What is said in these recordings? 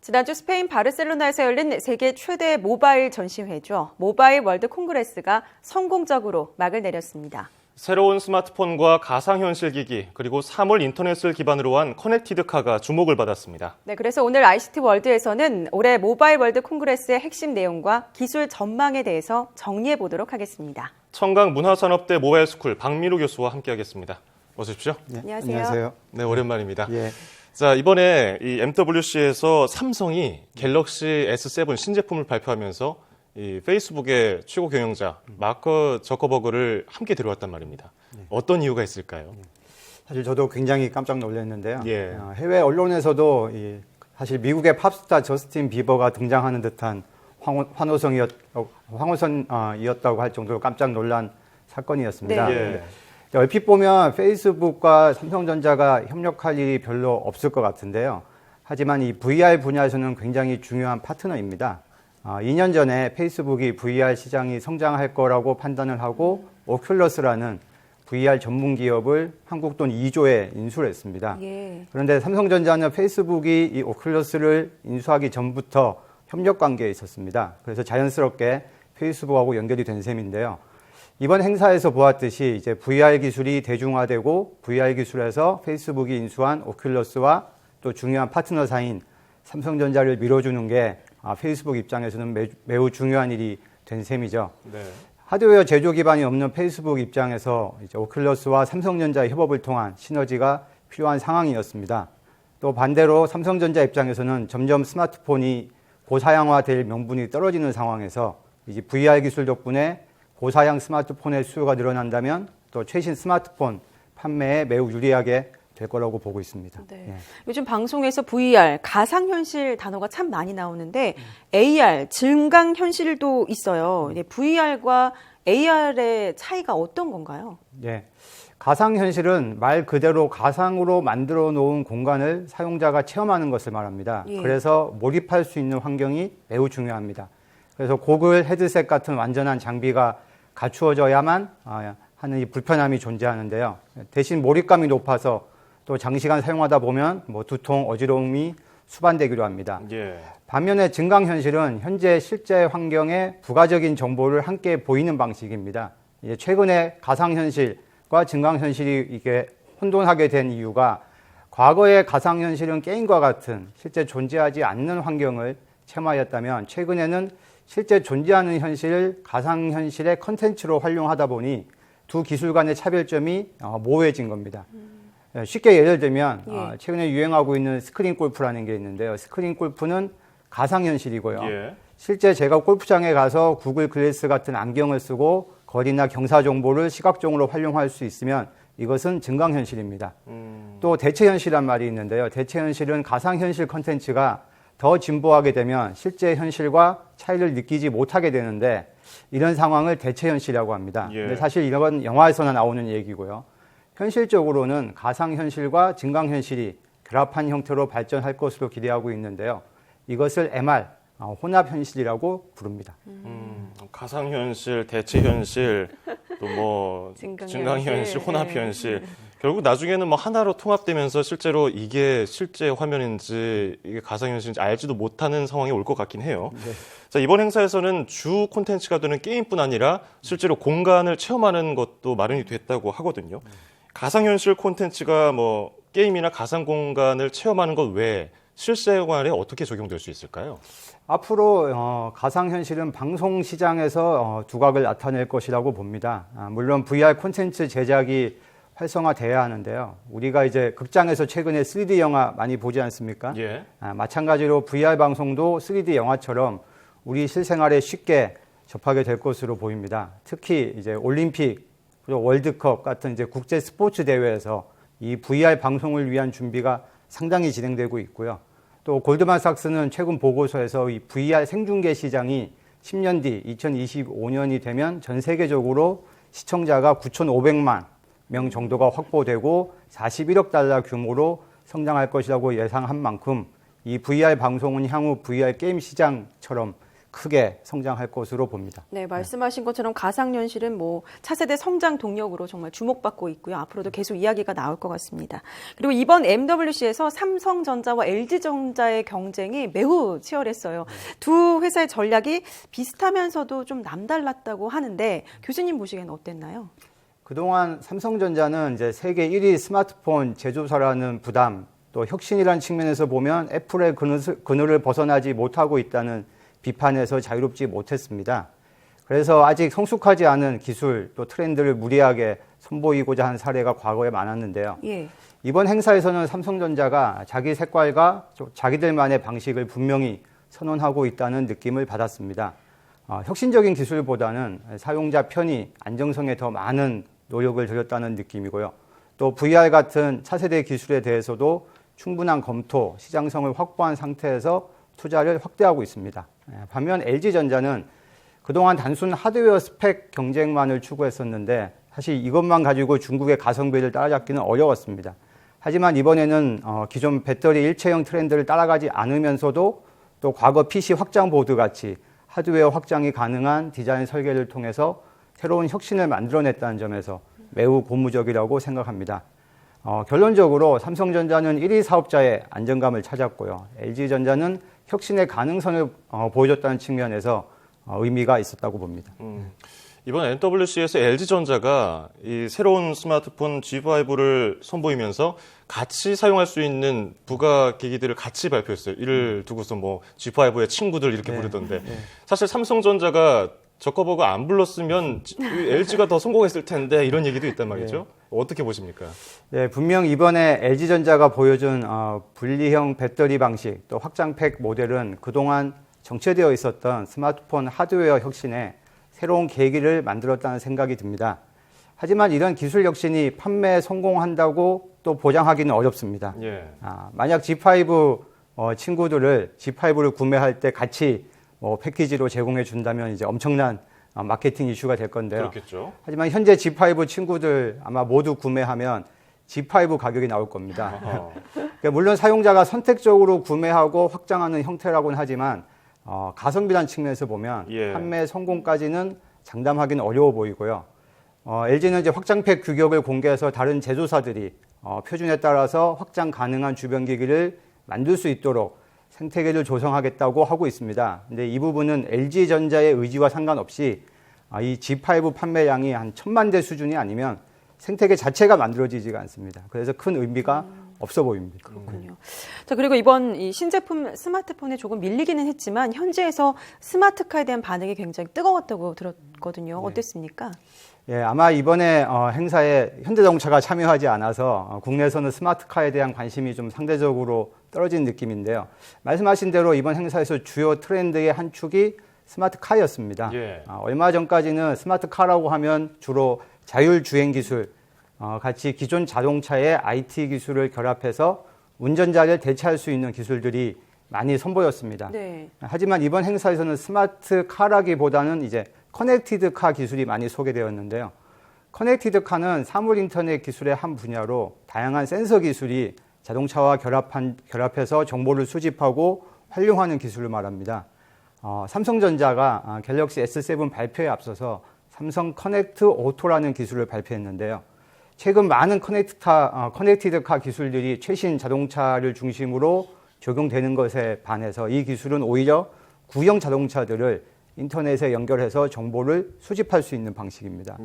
지난주 스페인 바르셀로나에서 열린 세계 최대 모바일 전시회죠. 모바일 월드 콩그레스가 성공적으로 막을 내렸습니다. 새로운 스마트폰과 가상현실 기기, 그리고 사물 인터넷을 기반으로 한 커넥티드카가 주목을 받았습니다. 네, 그래서 오늘 ICT 월드에서는 올해 모바일 월드 콩그레스의 핵심 내용과 기술 전망에 대해서 정리해 보도록 하겠습니다. 청강 문화산업대 모바일스쿨 박민우 교수와 함께하겠습니다. 어서 오십시오. 네, 안녕하세요. 안녕하세요. 네, 오랜만입니다. 예. 자, 이번에 이 MWC에서 삼성이 갤럭시 S7 신제품을 발표하면서 이 페이스북의 최고 경영자 마크 저커버그를 함께 데려왔단 말입니다. 어떤 이유가 있을까요? 사실 저도 굉장히 깜짝 놀랐는데요. 예. 해외 언론에서도 사실 미국의 팝스타 저스틴 비버가 등장하는 듯한 황호선이었다고 할 정도로 깜짝 놀란 사건이었습니다. 네. 예. 얼핏 보면 페이스북과 삼성전자가 협력할 일이 별로 없을 것 같은데요. 하지만 이 VR 분야에서는 굉장히 중요한 파트너입니다. 2년 전에 페이스북이 VR 시장이 성장할 거라고 판단을 하고 오큘러스라는 VR 전문 기업을 한국 돈 2조에 인수를 했습니다. 예. 그런데 삼성전자는 페이스북이 이 오큘러스를 인수하기 전부터 협력 관계에 있었습니다. 그래서 자연스럽게 페이스북하고 연결이 된 셈인데요. 이번 행사에서 보았듯이 이제 VR 기술이 대중화되고 VR 기술에서 페이스북이 인수한 오큘러스와 또 중요한 파트너사인 삼성전자를 밀어주는 게 페이스북 입장에서는 매우 중요한 일이 된 셈이죠. 네. 하드웨어 제조 기반이 없는 페이스북 입장에서 이제 오큘러스와 삼성전자의 협업을 통한 시너지가 필요한 상황이었습니다. 또 반대로 삼성전자 입장에서는 점점 스마트폰이 고사양화될 명분이 떨어지는 상황에서 이제 VR 기술 덕분에 고사양 스마트폰의 수요가 늘어난다면 또 최신 스마트폰 판매에 매우 유리하게 될 거라고 보고 있습니다. 네. 예. 요즘 방송에서 VR, 가상현실 단어가 참 많이 나오는데 AR, 증강현실도 있어요. VR과 AR의 차이가 어떤 건가요? 예. 가상현실은 말 그대로 가상으로 만들어 놓은 공간을 사용자가 체험하는 것을 말합니다. 예. 그래서 몰입할 수 있는 환경이 매우 중요합니다. 그래서 고글, 헤드셋 같은 완전한 장비가 갖추어져야만 하는 이 불편함이 존재하는데요. 대신 몰입감이 높아서 또 장시간 사용하다 보면 두통, 어지러움이 수반되기도 합니다. 예. 반면에 증강현실은 현재 실제 환경에 부가적인 정보를 함께 보이는 방식입니다. 최근에 가상현실과 증강현실이 이게 혼돈하게 된 이유가 과거의 가상현실은 게임과 같은 실제 존재하지 않는 환경을 체험하였다면 최근에는 실제 존재하는 현실을 가상현실의 컨텐츠로 활용하다 보니 두 기술 간의 차별점이 모호해진 겁니다. 쉽게 예를 들면 최근에 유행하고 있는 스크린 골프라는 게 있는데요. 스크린 골프는 가상현실이고요. 예. 실제 제가 골프장에 가서 구글 글래스 같은 안경을 쓰고 거리나 경사 정보를 시각적으로 활용할 수 있으면 이것은 증강현실입니다. 또 대체현실이란 말이 있는데요. 대체현실은 가상현실 컨텐츠가 더 진보하게 되면 실제 현실과 차이를 느끼지 못하게 되는데 이런 상황을 대체현실이라고 합니다. 예. 근데 사실 이건 영화에서나 나오는 얘기고요. 현실적으로는 가상현실과 증강현실이 결합한 형태로 발전할 것으로 기대하고 있는데요. 이것을 MR, 혼합현실이라고 부릅니다. 가상현실, 대체현실, 또 증강현실, 혼합현실. 결국 나중에는 하나로 통합되면서 실제로 이게 실제 화면인지 이게 가상현실인지 알지도 못하는 상황이 올 것 같긴 해요. 네. 자, 이번 행사에서는 주 콘텐츠가 되는 게임뿐 아니라 실제로 공간을 체험하는 것도 마련이 됐다고 하거든요. 가상현실 콘텐츠가 게임이나 가상 공간을 체험하는 것 외에 실생활에 어떻게 적용될 수 있을까요? 앞으로 가상현실은 방송 시장에서 두각을 나타낼 것이라고 봅니다. 물론 VR 콘텐츠 제작이 활성화돼야 하는데요. 우리가 이제 극장에서 최근에 3D 영화 많이 보지 않습니까? 예. 마찬가지로 VR 방송도 3D 영화처럼 우리 실생활에 쉽게 접하게 될 것으로 보입니다. 특히 이제 올림픽, 그리고 월드컵 같은 이제 국제 스포츠 대회에서 이 VR 방송을 위한 준비가 상당히 진행되고 있고요. 또 골드만삭스는 최근 보고서에서 이 VR 생중계 시장이 10년 뒤 2025년이 되면 전 세계적으로 시청자가 9,500만 명 정도가 확보되고 41억 달러 규모로 성장할 것이라고 예상한 만큼 이 VR 방송은 향후 VR 게임 시장처럼 크게 성장할 것으로 봅니다. 네, 말씀하신 것처럼 가상현실은 뭐 차세대 성장 동력으로 정말 주목받고 있고요. 앞으로도 계속 이야기가 나올 것 같습니다. 그리고 이번 MWC에서 삼성전자와 LG전자의 경쟁이 매우 치열했어요. 두 회사의 전략이 비슷하면서도 좀 남달랐다고 하는데 교수님 보시기에는 어땠나요? 그동안 삼성전자는 이제 세계 1위 스마트폰 제조사라는 부담, 또 혁신이라는 측면에서 보면 애플의 그늘을 벗어나지 못하고 있다는 비판에서 자유롭지 못했습니다. 그래서 아직 성숙하지 않은 기술 또 트렌드를 무리하게 선보이고자 한 사례가 과거에 많았는데요. 예. 이번 행사에서는 삼성전자가 자기 색깔과 자기들만의 방식을 분명히 선언하고 있다는 느낌을 받았습니다. 혁신적인 기술보다는 사용자 편의, 안정성에 더 많은 노력을 들였다는 느낌이고요. 또 VR 같은 차세대 기술에 대해서도 충분한 검토, 시장성을 확보한 상태에서 투자를 확대하고 있습니다. 반면 LG전자는 그동안 단순 하드웨어 스펙 경쟁만을 추구했었는데 사실 이것만 가지고 중국의 가성비를 따라잡기는 어려웠습니다. 하지만 이번에는 기존 배터리 일체형 트렌드를 따라가지 않으면서도 또 과거 PC 확장 보드 같이 하드웨어 확장이 가능한 디자인 설계를 통해서 새로운 혁신을 만들어냈다는 점에서 매우 고무적이라고 생각합니다. 결론적으로 삼성전자는 1위 사업자의 안정감을 찾았고요. LG전자는 혁신의 가능성을 보여줬다는 측면에서 의미가 있었다고 봅니다. 이번 MWC에서 LG전자가 이 새로운 스마트폰 G5를 선보이면서 같이 사용할 수 있는 부가 기기들을 같이 발표했어요. 이를 두고서 뭐 G5의 친구들 이렇게 부르던데 사실 삼성전자가 저거 안 불렀으면 LG가 더 성공했을 텐데 이런 얘기도 있단 말이죠. 어떻게 보십니까? 네, 분명 이번에 LG전자가 보여준 분리형 배터리 방식 또 확장팩 모델은 그동안 정체되어 있었던 스마트폰 하드웨어 혁신에 새로운 계기를 만들었다는 생각이 듭니다. 하지만 이런 기술 혁신이 판매에 성공한다고 또 보장하기는 어렵습니다. 예. 만약 G5 친구들을 G5를 구매할 때 같이 패키지로 제공해 준다면 이제 엄청난 마케팅 이슈가 될 건데요. 그렇겠죠. 하지만 현재 G5 친구들 아마 모두 구매하면 G5 가격이 나올 겁니다. 그러니까 물론 사용자가 선택적으로 구매하고 확장하는 형태라고는 하지만 가성비란 측면에서 보면 판매 성공까지는 장담하기는 어려워 보이고요. LG는 이제 확장팩 규격을 공개해서 다른 제조사들이 표준에 따라서 확장 가능한 주변 기기를 만들 수 있도록 생태계를 조성하겠다고 하고 있습니다. 근데 이 부분은 LG전자의 의지와 상관없이 이 G5 판매량이 한 1,000만 대 수준이 아니면 생태계 자체가 만들어지지가 않습니다. 그래서 큰 의미가 없어 보입니다. 그렇군요. 자, 그리고 이번 이 신제품 스마트폰에 조금 밀리기는 했지만 현지에서 스마트카에 대한 반응이 굉장히 뜨거웠다고 들었거든요. 어땠습니까? 예, 아마 이번에 행사에 현대자동차가 참여하지 않아서 국내에서는 스마트카에 대한 관심이 좀 상대적으로 떨어진 느낌인데요. 말씀하신 대로 이번 행사에서 주요 트렌드의 한 축이 스마트카였습니다. 얼마 전까지는 스마트카라고 하면 주로 자율주행 기술, 같이 기존 자동차의 IT 기술을 결합해서 운전자를 대체할 수 있는 기술들이 많이 선보였습니다. 네. 하지만 이번 행사에서는 스마트카라기보다는 이제 커넥티드 카 기술이 많이 소개되었는데요. 커넥티드 카는 사물 인터넷 기술의 한 분야로 다양한 센서 기술이 자동차와 결합해서 정보를 수집하고 활용하는 기술을 말합니다. 삼성전자가 갤럭시 S7 발표에 앞서서 삼성 커넥트 오토라는 기술을 발표했는데요. 최근 많은 커넥티드 카 기술들이 최신 자동차를 중심으로 적용되는 것에 반해서 이 기술은 오히려 구형 자동차들을 인터넷에 연결해서 정보를 수집할 수 있는 방식입니다.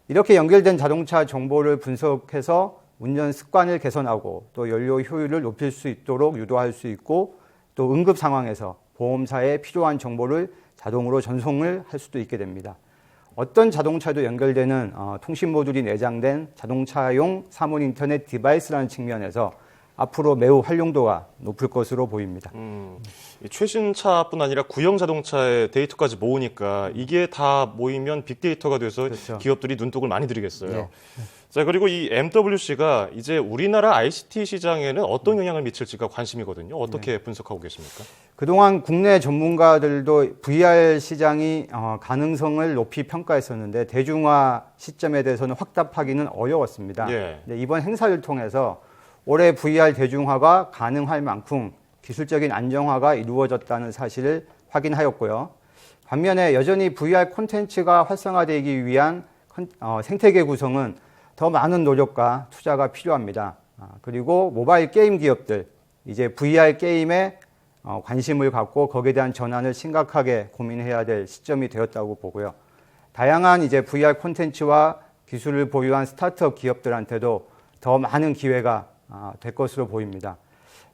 이렇게 연결된 자동차 정보를 분석해서 운전 습관을 개선하고 또 연료 효율을 높일 수 있도록 유도할 수 있고 또 응급 상황에서 보험사에 필요한 정보를 자동으로 전송을 할 수도 있게 됩니다. 어떤 자동차도 연결되는 통신 모듈이 내장된 자동차용 사물 인터넷 디바이스라는 측면에서 앞으로 매우 활용도가 높을 것으로 보입니다. 최신차뿐 아니라 구형 자동차의 데이터까지 모으니까 이게 다 모이면 빅데이터가 돼서 기업들이 눈독을 많이 들이겠어요. 자, 그리고 이 MWC가 이제 우리나라 ICT 시장에는 어떤 영향을 미칠지가 관심이거든요. 어떻게 분석하고 계십니까? 그동안 국내 전문가들도 VR 시장이 가능성을 높이 평가했었는데 대중화 시점에 대해서는 확답하기는 어려웠습니다. 근데 이번 행사를 통해서 올해 VR 대중화가 가능할 만큼 기술적인 안정화가 이루어졌다는 사실을 확인하였고요. 반면에 여전히 VR 콘텐츠가 활성화되기 위한 생태계 구성은 더 많은 노력과 투자가 필요합니다. 그리고 모바일 게임 기업들, 이제 VR 게임에 관심을 갖고 거기에 대한 전환을 심각하게 고민해야 될 시점이 되었다고 보고요. 다양한 이제 VR 콘텐츠와 기술을 보유한 스타트업 기업들한테도 더 많은 기회가 될 것으로 보입니다.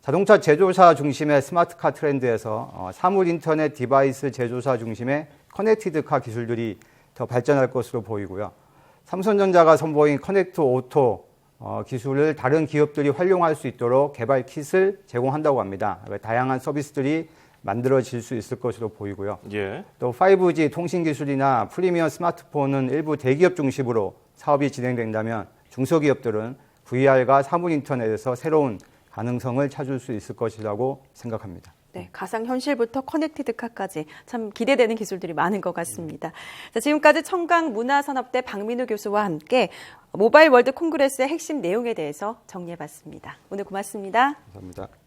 자동차 제조사 중심의 스마트카 트렌드에서 사물 인터넷 디바이스 제조사 중심의 커넥티드카 기술들이 더 발전할 것으로 보이고요. 삼성전자가 선보인 커넥트 오토 기술을 다른 기업들이 활용할 수 있도록 개발 킷을 제공한다고 합니다. 다양한 서비스들이 만들어질 수 있을 것으로 보이고요. 예. 또 5G 통신 기술이나 프리미엄 스마트폰은 일부 대기업 중심으로 사업이 진행된다면 중소기업들은 VR과 사물 인터넷에서 새로운 가능성을 찾을 수 있을 것이라고 생각합니다. 네, 가상현실부터 커넥티드카까지 참 기대되는 기술들이 많은 것 같습니다. 자, 지금까지 청강문화산업대 박민우 교수와 함께 모바일 월드 콩그레스의 핵심 내용에 대해서 정리해봤습니다. 오늘 고맙습니다. 감사합니다.